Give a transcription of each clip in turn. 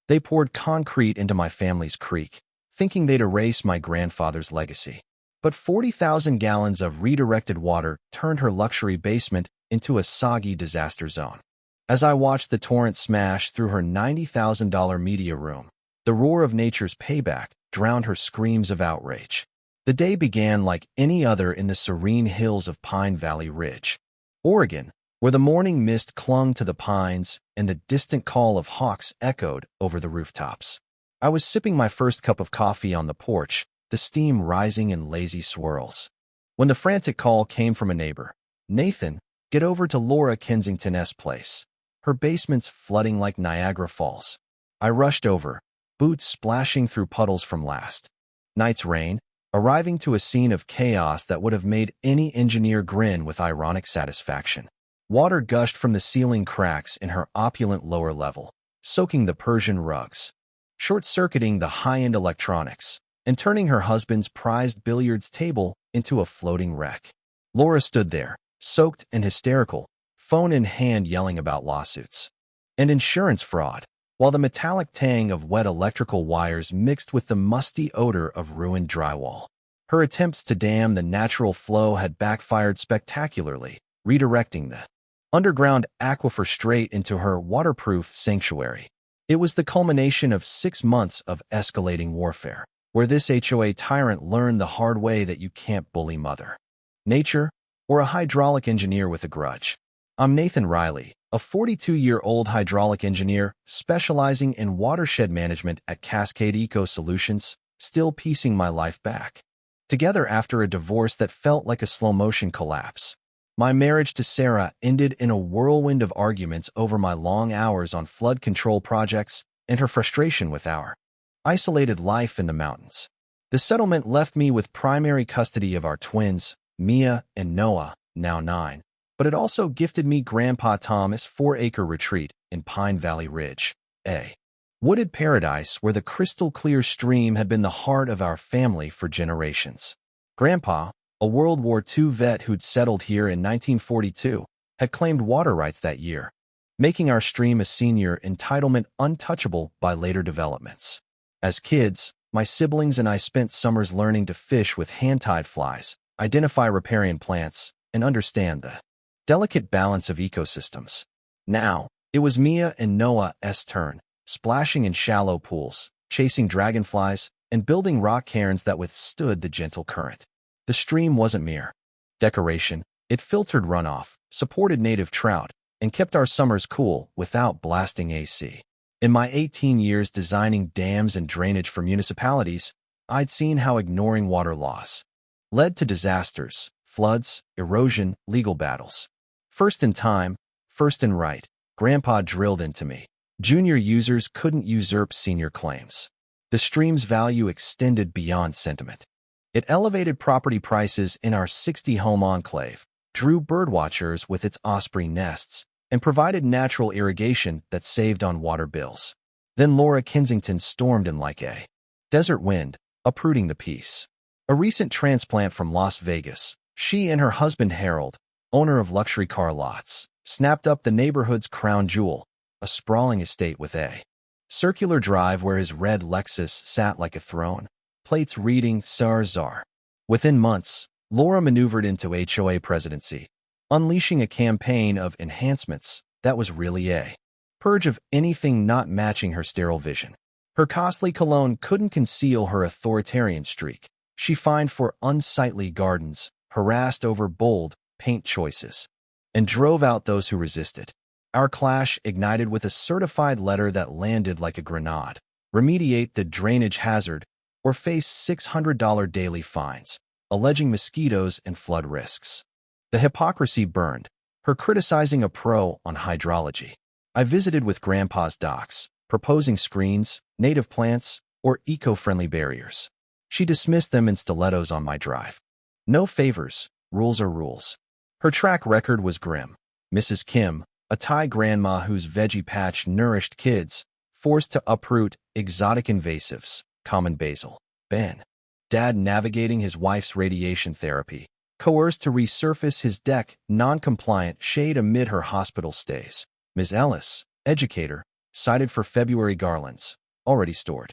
They poured concrete into my family's creek, thinking they'd erase my grandfather's legacy. But 40,000 gallons of redirected water turned her luxury basement into a soggy disaster zone. As I watched the torrent smash through her $90,000 media room, the roar of nature's payback drowned her screams of outrage. The day began like any other in the serene hills of Pine Valley Ridge, Oregon, where the morning mist clung to the pines and the distant call of hawks echoed over the rooftops. I was sipping my first cup of coffee on the porch, the steam rising in lazy swirls, when the frantic call came from a neighbor. "Nathan, get over to Laura Kensington's place. Her basement's flooding like Niagara Falls." I rushed over, boots splashing through puddles from last night's rain, arriving to a scene of chaos that would have made any engineer grin with ironic satisfaction. Water gushed from the ceiling cracks in her opulent lower level, soaking the Persian rugs, short-circuiting the high-end electronics, and turning her husband's prized billiards table into a floating wreck. Laura stood there, soaked and hysterical, phone in hand yelling about lawsuits and insurance fraud, while the metallic tang of wet electrical wires mixed with the musty odor of ruined drywall. Her attempts to dam the natural flow had backfired spectacularly, redirecting the underground aquifer straight into her waterproof sanctuary. It was the culmination of 6 months of escalating warfare, where this HOA tyrant learned the hard way that you can't bully Mother Nature or a hydraulic engineer with a grudge. I'm Nathan Riley, a 42-year-old hydraulic engineer specializing in watershed management at Cascade Eco Solutions, still piecing my life back together after a divorce that felt like a slow-motion collapse. My marriage to Sarah ended in a whirlwind of arguments over my long hours on flood control projects and her frustration with our isolated life in the mountains. The settlement left me with primary custody of our twins, Mia and Noah, now 9, but it also gifted me Grandpa Tom's 4-acre retreat in Pine Valley Ridge, a wooded paradise where the crystal-clear stream had been the heart of our family for generations. Grandpa, a World War II vet who'd settled here in 1942, had claimed water rights that year, making our stream a senior entitlement untouchable by later developments. As kids, my siblings and I spent summers learning to fish with hand-tied flies, identify riparian plants, and understand the delicate balance of ecosystems. Now, it was Mia and Noah's turn, splashing in shallow pools, chasing dragonflies, and building rock cairns that withstood the gentle current. The stream wasn't mere decoration. It filtered runoff, supported native trout, and kept our summers cool without blasting AC. In my 18 years designing dams and drainage for municipalities, I'd seen how ignoring water laws led to disasters, floods, erosion, legal battles. First in time, first in right, Grandpa drilled into me. Junior users couldn't usurp senior claims. The stream's value extended beyond sentiment. It elevated property prices in our 60-home enclave, drew birdwatchers with its osprey nests, and provided natural irrigation that saved on water bills. Then Laura Kensington stormed in like a desert wind, uprooting the peace. A recent transplant from Las Vegas, she and her husband Harold, owner of luxury car lots, snapped up the neighborhood's crown jewel, a sprawling estate with a circular drive where his red Lexus sat like a throne, plates reading Czar. Within months, Laura maneuvered into HOA presidency, unleashing a campaign of enhancements that was really a purge of anything not matching her sterile vision. Her costly cologne couldn't conceal her authoritarian streak. She fined for unsightly gardens, harassed over bold paint choices, and drove out those who resisted. Our clash ignited with a certified letter that landed like a grenade. Remediate the drainage hazard or face $600 daily fines, alleging mosquitoes and flood risks. The hypocrisy burned, her criticizing a pro on hydrology. I visited with Grandpa's docs, proposing screens, native plants, or eco-friendly barriers. She dismissed them in stilettos on my drive. No favors, rules are rules. Her track record was grim. Mrs. Kim, a Thai grandma whose veggie patch nourished kids, forced to uproot exotic invasives, common basil. Ben, Dad navigating his wife's radiation therapy, coerced to resurface his deck non-compliant shade amid her hospital stays. Ms. Ellis, educator, cited for February garlands, already stored.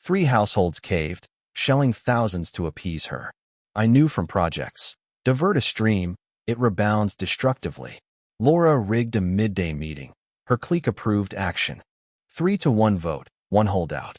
3 households caved, shelling thousands to appease her. I knew from projects. Divert a stream, it rebounds destructively. Laura rigged a midday meeting. Her clique approved action. 3-1 vote, 1 holdout.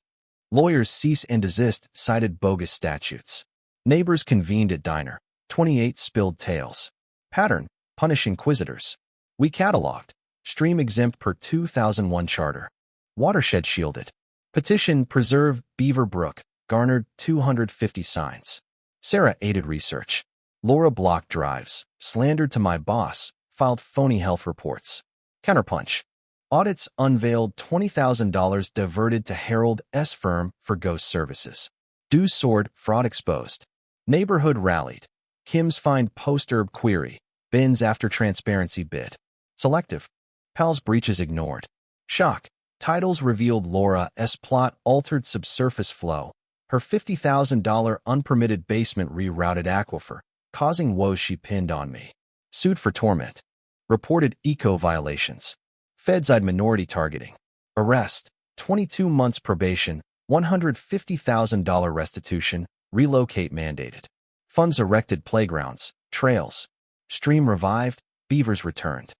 Lawyers cease and desist, cited bogus statutes. Neighbors convened at diner. 28 spilled tales. Pattern, punish inquisitors. We cataloged. Stream exempt per 2001 charter. Watershed shielded. Petition preserve Beaver Brook, garnered 250 signs. Sarah aided research. Laura blocked drives, slandered to my boss, filed phony health reports. Counterpunch. Audits unveiled $20,000 diverted to Harold S. firm for ghost services. Dues soared, fraud exposed. Neighborhood rallied. Kim's find post-herb query. Bins after transparency bid. Selective. Pal's breaches ignored. Shock. Titles revealed Laura S. plot altered subsurface flow. Her $50,000 unpermitted basement rerouted aquifer, causing woes she pinned on me. Sued for torment. Reported eco violations. Feds-eyed minority targeting. Arrest. 22 months probation. $150,000 restitution. Relocate mandated. Funds erected playgrounds. Trails. Stream revived. Beavers returned.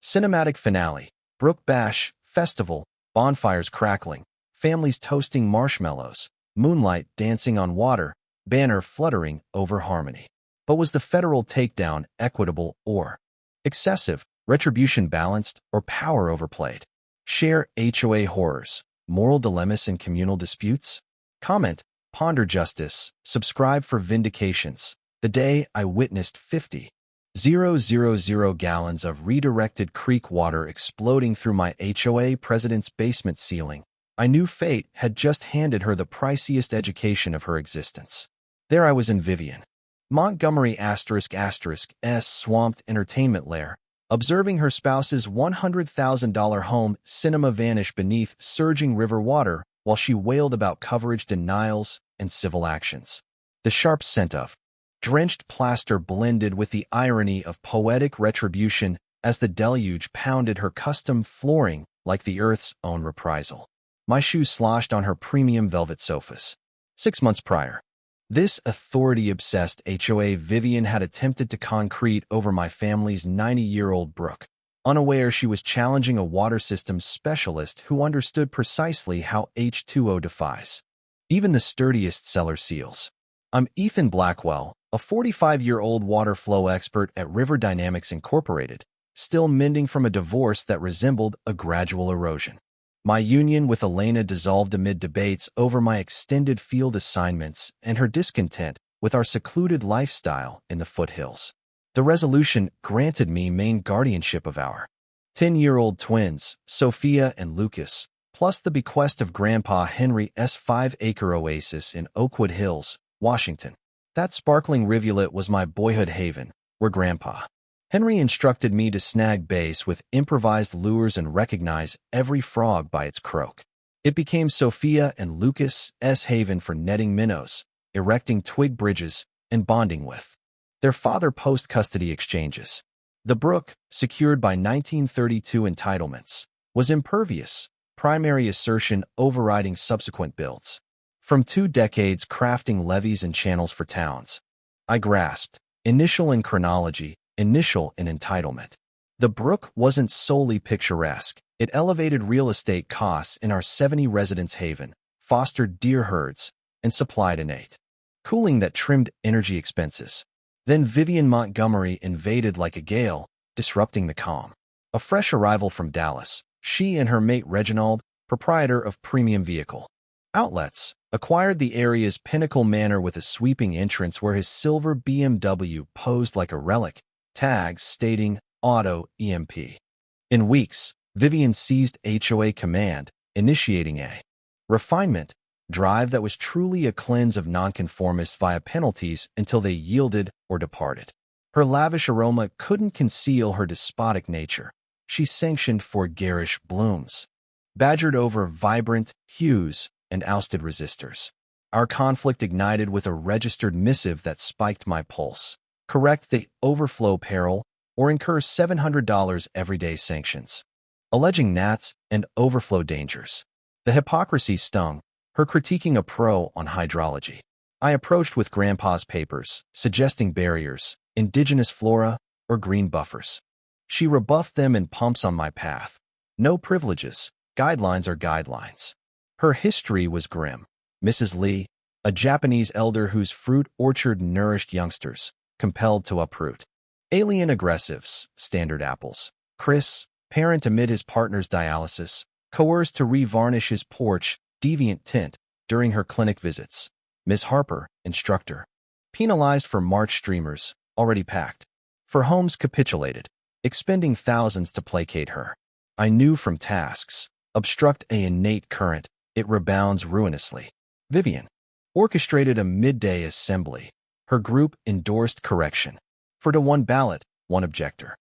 Cinematic finale. Brook Bash. Festival. Bonfires crackling. Families toasting marshmallows. Moonlight dancing on water. Banner fluttering over harmony. But was the federal takedown equitable or excessive? Retribution balanced, or power overplayed? Share HOA horrors, moral dilemmas in communal disputes? Comment, ponder justice, subscribe for vindications. The day I witnessed 50,000 gallons of redirected creek water exploding through my HOA president's basement ceiling, I knew fate had just handed her the priciest education of her existence. There I was in Vivian, Montgomery *****'s swamped entertainment lair, observing her spouse's $100,000 home cinema vanish beneath surging river water while she wailed about coverage denials and civil actions. The sharp scent of drenched plaster blended with the irony of poetic retribution as the deluge pounded her custom flooring like the earth's own reprisal. My shoes sloshed on her premium velvet sofas. 6 months prior, this authority-obsessed HOA Vivian had attempted to concrete over my family's 90-year-old brook, unaware she was challenging a water systems specialist who understood precisely how H2O defies even the sturdiest cellar seals. I'm Ethan Blackwell, a 45-year-old water flow expert at River Dynamics Incorporated, still mending from a divorce that resembled a gradual erosion. My union with Elena dissolved amid debates over my extended field assignments and her discontent with our secluded lifestyle in the foothills. The resolution granted me main guardianship of our 10-year-old twins, Sophia and Lucas, plus the bequest of Grandpa Henry's 5-acre oasis in Oakwood Hills, Washington. That sparkling rivulet was my boyhood haven, where Grandpa Henry instructed me to snag bass with improvised lures and recognize every frog by its croak. It became Sophia and Lucas' haven for netting minnows, erecting twig bridges, and bonding with their father post-custody exchanges. The brook, secured by 1932 entitlements, was impervious, primary assertion overriding subsequent builds. From 2 decades crafting levees and channels for towns, I grasped, initial in chronology, initial in entitlement. The brook wasn't solely picturesque. It elevated real estate costs in our 70-residence haven, fostered deer herds, and supplied innate cooling that trimmed energy expenses. Then Vivian Montgomery invaded like a gale, disrupting the calm. A fresh arrival from Dallas, she and her mate Reginald, proprietor of premium vehicle outlets, acquired the area's Pinnacle Manor with a sweeping entrance where his silver BMW posed like a relic, tags stating Auto EMP. In weeks, Vivian seized HOA command, initiating a refinement drive that was truly a cleanse of nonconformists via penalties until they yielded or departed. Her lavish aroma couldn't conceal her despotic nature. She sanctioned for garish blooms, badgered over vibrant hues, and ousted resistors. Our conflict ignited with a registered missive that spiked my pulse. Correct the overflow peril or incur $700 everyday sanctions. alleging gnats and overflow dangers. The hypocrisy stung, her critiquing a pro on hydrology. I approached with Grandpa's papers, suggesting barriers, indigenous flora, or green buffers. She rebuffed them in pumps on my path. No privileges. Guidelines are guidelines. Her history was grim. Mrs. Lee, a Japanese elder whose fruit orchard nourished youngsters, compelled to uproot. Alien aggressives, standard apples. Chris, parent amid his partner's dialysis, coerced to re-varnish his porch, deviant tint, during her clinic visits. Ms. Harper, instructor, penalized for March streamers, already packed. For homes capitulated, expending thousands to placate her. I knew from tasks, obstruct a innate current, it rebounds ruinously. Vivian orchestrated a midday assembly. Her group endorsed correction. For to one ballot, one objector.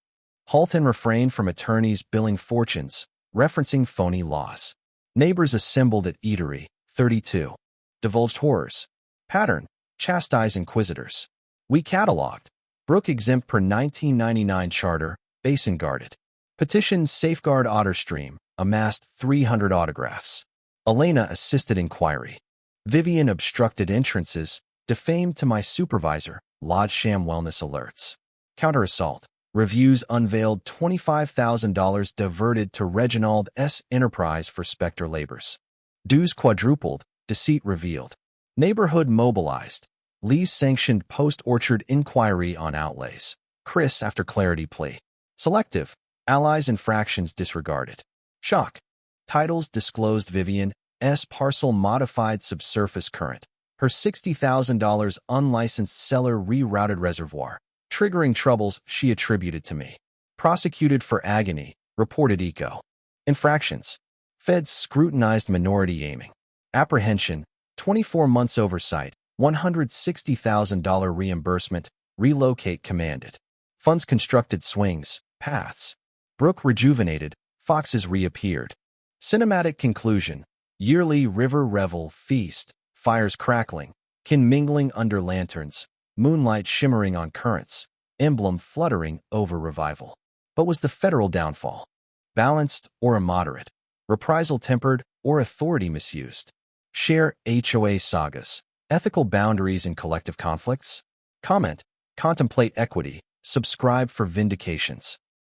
Halt and refrain from attorneys billing fortunes, referencing phony laws. Neighbors assembled at eatery, 32. Divulged horrors. Pattern, chastise inquisitors. We cataloged. Brook exempt per 1999 charter, basin guarded. Petition safeguard otter stream, amassed 300 autographs. Elena assisted inquiry. Vivian obstructed entrances, defamed to my supervisor, lodged sham wellness alerts. Counter-assault. Reviews unveiled $25,000 diverted to Reginald S. Enterprise for Spectre labors. Dues quadrupled, deceit revealed. Neighborhood mobilized. Lee's sanctioned post-orchard inquiry on outlays. Chris after clarity plea. Selective. Allies infractions disregarded. Shock. Titles disclosed Vivian S. parcel modified subsurface current. Her $60,000 unlicensed seller rerouted reservoir, triggering troubles she attributed to me. Prosecuted for agony, reported eco. Infractions. Feds scrutinized minority aiming. Apprehension, 24 months oversight, $160,000 reimbursement, relocate commanded. Funds constructed swings, paths. Brook rejuvenated, foxes reappeared. Cinematic conclusion. Yearly river revel feast, fires crackling, kin mingling under lanterns, moonlight shimmering on currents, emblem fluttering over revival. But was the federal downfall balanced or immoderate? Reprisal tempered or authority misused? Share HOA sagas, ethical boundaries in collective conflicts? Comment, contemplate equity, subscribe for vindications.